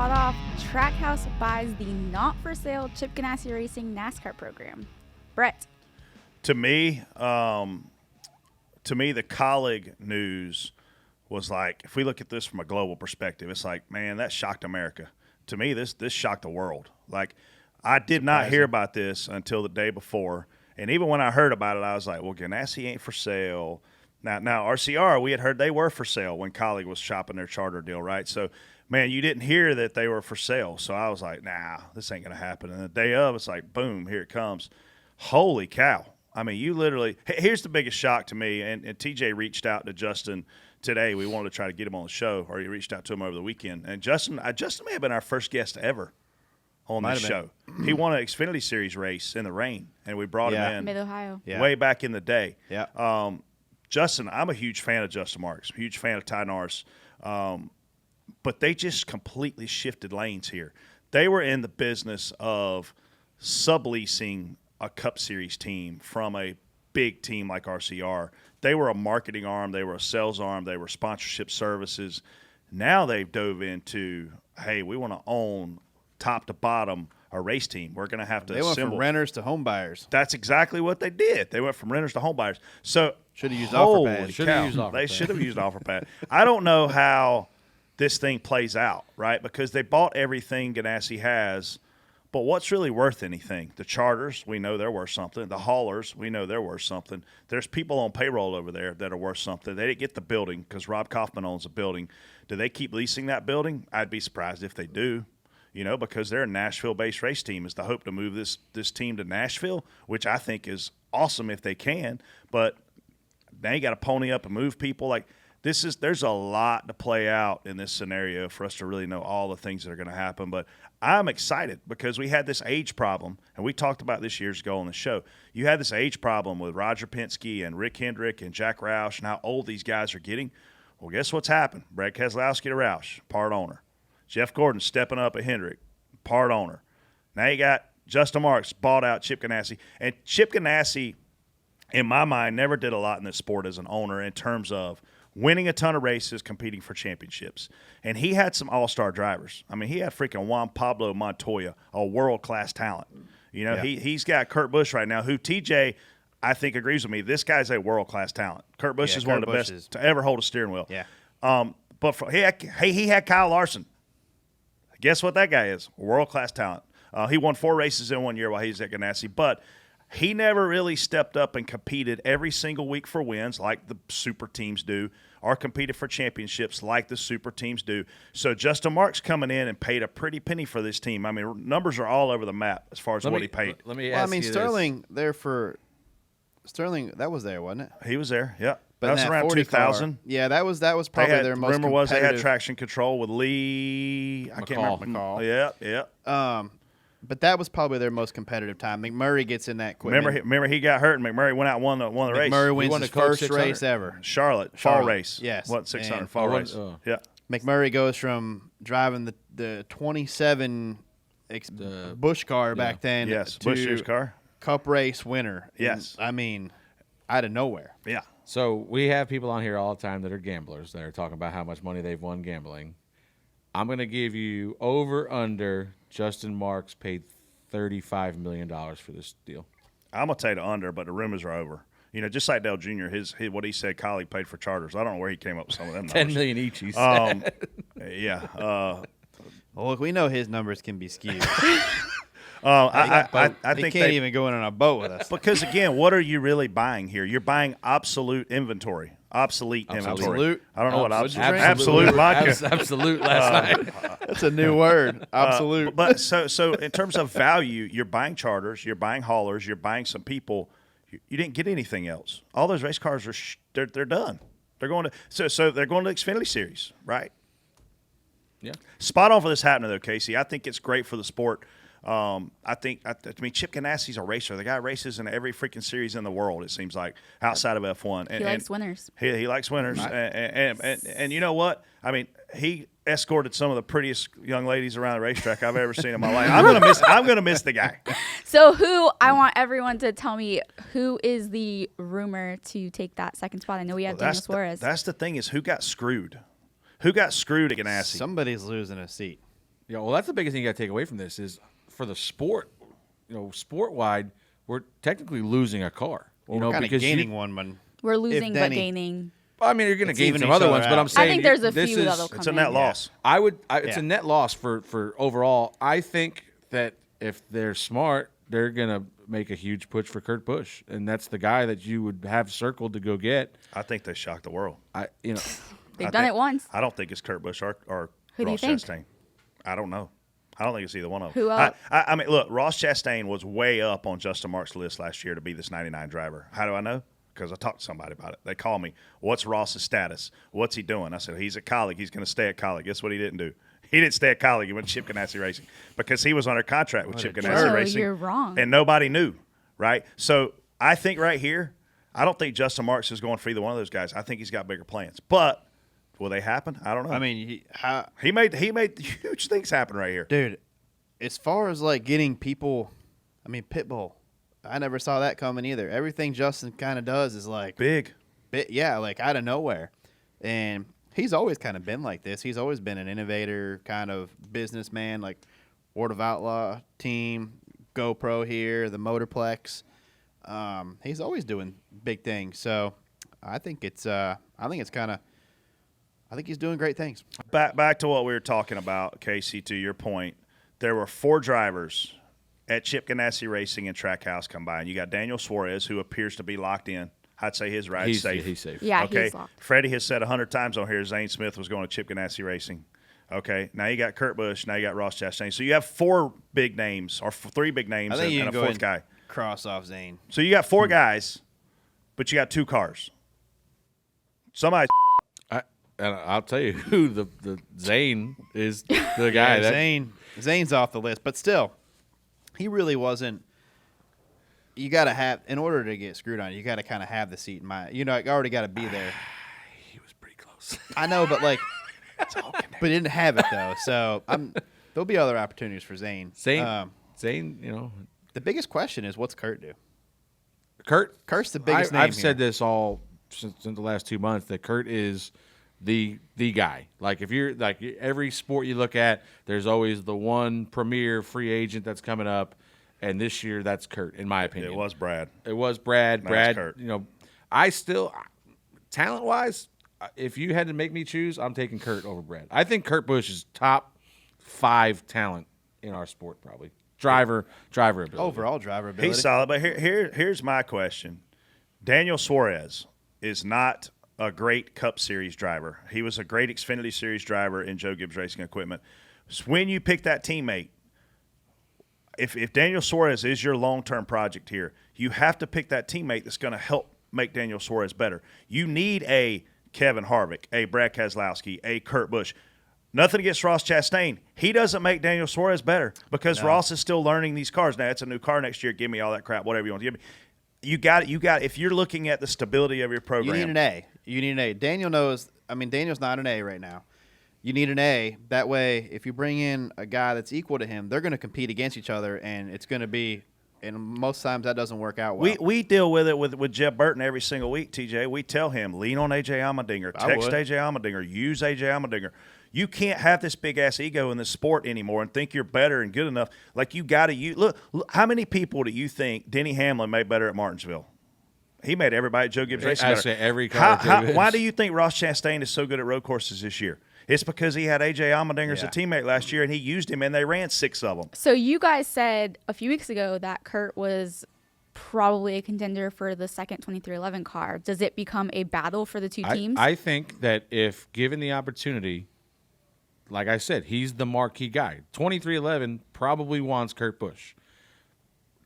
spot off, Trackhouse buys the not-for-sale Chip Ganassi Racing NASCAR program. Brett. To me, the colleague news was like, if we look at this from a global perspective, it's like, man, that shocked America. To me, this shocked the world. Like, I did not hear about this until the day before. And even when I heard about it, I was like, well, Ganassi ain't for sale. Now RCR, we had heard they were for sale when colleague was shopping their charter deal, right? So, man, you didn't hear that they were for sale. So I was like, nah, this ain't going to happen. And the day of, it's like, boom, here it comes. Holy cow. I mean, you literally – here's the biggest shock to me, and TJ reached out to Justin today. We wanted to try to get him on the show, or he reached out to him over the weekend. And Justin may have been our first guest ever on this show. He won an Xfinity Series race in the rain, and we brought him in Mid-Ohio. way back in the day. Yeah. Justin, I'm a huge fan of Justin Marks, huge fan of Ty Norris, but they just completely shifted lanes here. They were in the business of subleasing a Cup Series team from a big team like RCR. They were a marketing arm. They were a sales arm. They were sponsorship services. Now they've dove into, hey, we want to own top to bottom a race team. We're going to have to They went from renters to home buyers. That's exactly what they did. They went from renters to home buyers. So should have used OfferPad. They should have used OfferPad. I don't know how this thing plays out, right? Because they bought everything Ganassi has, but what's really worth anything? The charters, we know they're worth something. The haulers, we know they're worth something. There's people on payroll over there that are worth something. They didn't get the building because Rob Kaufman owns a building. Do they keep leasing that building? I'd be surprised if they do. Because they're a Nashville-based race team. Is the hope to move this team to Nashville, which I think is awesome if they can. But now you got to pony up and move people. Like there's a lot to play out in this scenario for us to really know all the things that are going to happen. But I'm excited because we had this age problem, and we talked about this years ago on the show. You had this age problem with Roger Penske and Rick Hendrick and Jack Roush and how old these guys are getting. Well, guess what's happened? Brad Keselowski to Roush, part owner. Jeff Gordon stepping up at Hendrick, part owner. Now you got Justin Marks bought out Chip Ganassi. And Chip Ganassi, in my mind, never did a lot in this sport as an owner in terms of winning a ton of races, competing for championships. And he had some all-star drivers. I mean, he had freaking Juan Pablo Montoya, a world-class talent. He's got Kurt Busch right now, who TJ, I think, agrees with me. This guy's a world-class talent. Kurt Busch is one of the best to ever hold a steering wheel. Yeah. But he had Kyle Larson. Guess what that guy is? World-class talent. He won 4 races in 1 year while he was at Ganassi, but he never really stepped up and competed every single week for wins like the super teams do, or competed for championships like the super teams do. So Justin Marks coming in and paid a pretty penny for this team. I mean, numbers are all over the map as far as what he paid. Let me ask you Sterling that was there, wasn't it? He was there, yeah. But that was around 2000. Yeah, that was probably their most rumor was they had competitive- traction control with Lee. I can't remember. McCall. Yeah. But that was probably their most competitive time. McMurray gets in that quick. Remember he got hurt and McMurray went out and won the race. McMurray wins his first race ever. Charlotte, fall race. Yes. What, 600 fall race. Yeah. McMurray goes from driving the 27 Busch car back then Yes, to Busch's car. Cup race winner. Yes. And, I mean, out of nowhere. Yeah. So we have people on here all the time that are gamblers that are talking about how much money they've won gambling. I'm going to give you under Justin Marks paid $35 million for this deal. I'm going to take the under, but the rumors are over. Just like Dale Jr., his what he said, colleague paid for charters. I don't know where he came up with some of them numbers. $10 million each, he said. Yeah. Well, look, we know his numbers can be skewed. I he think can't even go in on a boat with us. Because, again, what are you really buying here? You're buying obsolete inventory. Obsolete inventory. I don't know what absolute. Absolute vodka. Absolute last night. That's a new word. Absolute. But so in terms of value, you're buying charters, you're buying haulers, you're buying some people. You didn't get anything else. All those race cars are they're done. They're going to so they're going to Xfinity Series, right? Yeah. Spot on for this happening though, Casey. I think it's great for the sport. I mean, Chip Ganassi's a racer. The guy races in every freaking series in the world, it seems like, outside of F1. He likes winners. He likes winners. Right. And you know what? I mean, he escorted some of the prettiest young ladies around the racetrack I've ever seen in my life. I'm gonna miss the guy. So I want everyone to tell me who is the rumor to take that second spot. I know we have Daniel Suarez. That's the thing is who got screwed? Who got screwed at Ganassi? Somebody's losing a seat. Yeah, well, that's the biggest thing you got to take away from this is for the sport, sport wide, we're technically losing a car. Well, we're kind of gaining one, but we're losing but gaining. I mean, you're going to gain some other ones, but I'm saying I think there's a few that'll come in. It's a net loss. It's a net loss for overall. I think that if they're smart, they're going to make a huge push for Kurt Busch, and that's the guy that you would have circled to go get. I think they shocked the world. They've done it once. I don't think it's Kurt Busch or Who do you Ross think? Chastain. I don't know. I don't think it's either one of them. Who else? I mean, look, Ross Chastain was way up on Justin Marks' list last year to be this 99 driver. How do I know? Because I talked to somebody about it. They called me, what's Ross's status? What's he doing? I said, he's at Colleague. He's going to stay at Colleague. Guess what he didn't do? He didn't stay at Colleague. He went to Chip Ganassi Racing because he was under contract with Chip Ganassi Racing. You're wrong. And nobody knew, right? So I think right here, I don't think Justin Marks is going for either one of those guys. I think he's got bigger plans. But will they happen? I don't know. I mean, he made huge things happen right here. Dude, as far as like getting people, I mean, Pitbull, I never saw that coming either. Everything Justin kind of does is like big, yeah, like out of nowhere. And he's always kind of been like this. He's always been an innovator, kind of businessman, like Ward of Outlaw team, GoPro here, the Motorplex. He's always doing big things. So I think he's doing great things. Back to what we were talking about, Casey, to your point. There were 4 drivers at Chip Ganassi Racing and Trackhouse combined. You got Daniel Suarez, who appears to be locked in. I'd say his ride's safe. He's safe. Yeah, okay. he's locked. Freddie has said 100 times on here Zane Smith was going to Chip Ganassi Racing. Okay. Now you got Kurt Busch. Now you got Ross Chastain. So you have 4 big names or 3 big names and a 4th guy. Cross off Zane. So you got 4 guys, but you got 2 cars. Somebody. And I'll tell you who the Zane is the guy. Zane's off the list, but still, he really wasn't. You got to have, in order to get screwed on, you got to kind of have the seat in mind. You already got to be there. He was pretty close. I know, but like, but he didn't have it though. So there'll be other opportunities for Zane. Zane, the biggest question is, what's Kurt do? Kurt's the biggest name. I've said this all since the last 2 months that Kurt is the guy. Like if you're like every sport you look at, there's always the one premier free agent that's coming up, and this year that's Kurt, in my opinion. It was Brad. Brad. Kurt. I still talent wise, if you had to make me choose, I'm taking Kurt over Brad. I think Kurt Busch is top 5 talent in our sport, probably driver ability. Overall driver ability. He's solid, but here's my question. Daniel Suarez is not a great Cup Series driver. He was a great Xfinity Series driver in Joe Gibbs Racing Equipment. So when you pick that teammate, if Daniel Suarez is your long-term project here, you have to pick that teammate that's going to help make Daniel Suarez better. You need a Kevin Harvick, a Brad Keselowski, a Kurt Busch. Nothing against Ross Chastain. He doesn't make Daniel Suarez better because Ross is still learning these cars. Now, it's a new car next year. Give me all that crap, whatever you want to give me. You got it. If you're looking at the stability of your program. You need an A. Daniel knows. I mean, Daniel's not an A right now. You need an A. That way, if you bring in a guy that's equal to him, they're going to compete against each other, and it's going to be – and most times that doesn't work out well. We deal with it with Jeff Burton every single week, TJ. We tell him, lean on A.J. Allmendinger, text A.J. Allmendinger, use A.J. Allmendinger. You can't have this big-ass ego in this sport anymore and think you're better and good enough. Like, you got to – look, how many people do you think Denny Hamlin made better at Martinsville? He made everybody at Joe Gibbs Racing better. I say every car. Why do you think Ross Chastain is so good at road courses this year? It's because he had A.J. Allmendinger as a teammate last year, and he used him, and they ran 6 of them. So you guys said a few weeks ago that Kurt was probably a contender for the second 2311 car. Does it become a battle for the two teams? I think that if given the opportunity, like I said, he's the marquee guy. 2311 probably wants Kurt Busch.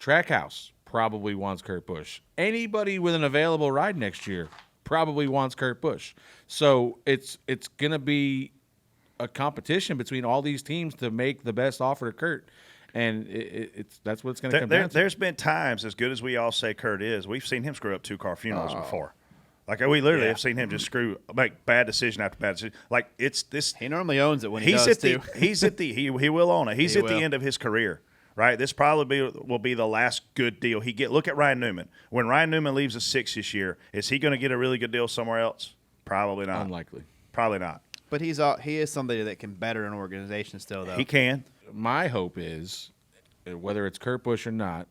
Trackhouse probably wants Kurt Busch. Anybody with an available ride next year probably wants Kurt Busch. So it's going to be a competition between all these teams to make the best offer to Kurt. And that's what it's going to come down to. There's been times, as good as we all say Kurt is, we've seen him screw up 2-car funerals before. Like, we literally have seen him just make bad decision after bad decision. Like, it's this. He normally owns it when he does, too. He will own it. He's at the end of his career. Right, this probably will be the last good deal he get. Look at Ryan Newman. When Ryan Newman leaves a 6 this year, is he going to get a really good deal somewhere else? Probably not. Unlikely. Probably not. But he is somebody that can better an organization still, though. He can. My hope is, whether it's Kurt Busch or not,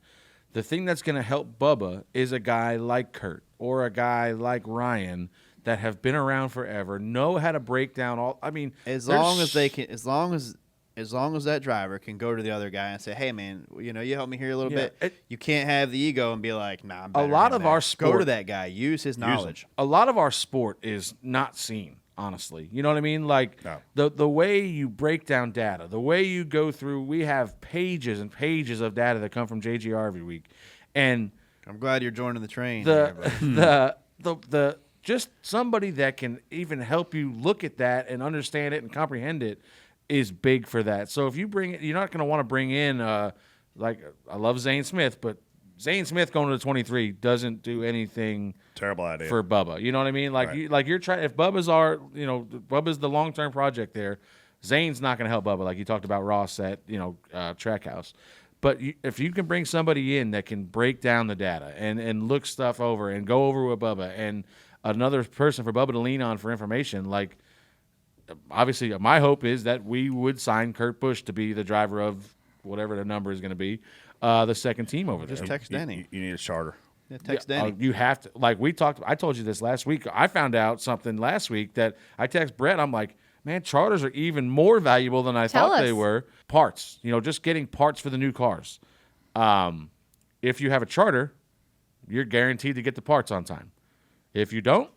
the thing that's going to help Bubba is a guy like Kurt or a guy like Ryan that have been around forever, know how to break down all. I mean, as long as that driver can go to the other guy and say, "Hey, man, you help me here a little bit." You can't have the ego and be like, "Nah, I'm better a lot than of that." our sport, go to that guy, use his knowledge. A lot of our sport is not seen. Honestly, you know what I mean? Like the way you break down data, the way you go through, we have pages and pages of data that come from JGR every week, and I'm glad you're joining the train. The just somebody that can even help you look at that and understand it and comprehend it is big for that. So if you bring it, you're not going to want to bring in like I love Zane Smith, but Zane Smith going to the 23 doesn't do anything. Terrible idea for Bubba. You know what I mean? Like you're trying. If Bubba's Bubba's the long-term project there, Zane's not going to help Bubba. Like you talked about Ross at Trackhouse. But if you can bring somebody in that can break down the data and look stuff over and go over with Bubba and another person for Bubba to lean on for information, like obviously my hope is that we would sign Kurt Busch to be the driver of whatever the number is going to be, the second team over there. Just text Denny. You need a charter. Yeah, text Denny. You have to, like we talked. I told you this last week. I found out something last week that I text Brett. I'm like, man, charters are even more valuable than I thought they were. Parts, just getting parts for the new cars. If you have a charter, you're guaranteed to get the parts on time. If you don't,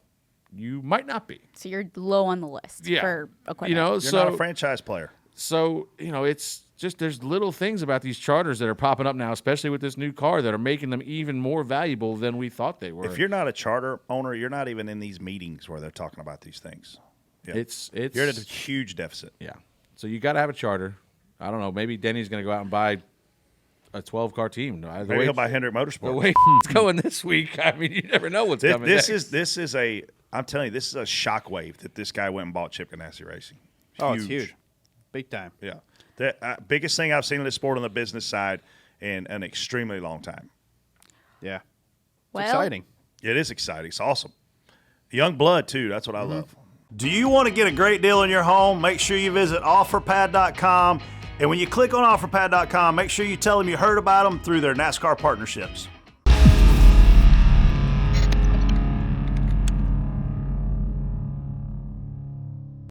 you might not be. So you're low on the list for equipment. You're not a franchise player. So, it's just there's little things about these charters that are popping up now, especially with this new car, that are making them even more valuable than we thought they were. If you're not a charter owner, you're not even in these meetings where they're talking about these things. Yeah. It's you're at a huge deficit. Yeah. So you got to have a charter. I don't know. Maybe Denny's going to go out and buy a 12-car team. Maybe he'll buy Hendrick Motorsports. The way it's going this week, I mean, you never know what's coming next. I'm telling you, this is a shockwave that this guy went and bought Chip Ganassi Racing. It's huge. Big time. Yeah. The biggest thing I've seen in this sport on the business side in an extremely long time. Yeah. Well, it's exciting. It is exciting. It's awesome. Young blood, too. That's what I love. Do you want to get a great deal in your home? Make sure you visit OfferPad.com. And when you click on OfferPad.com, make sure you tell them you heard about them through their NASCAR partnerships.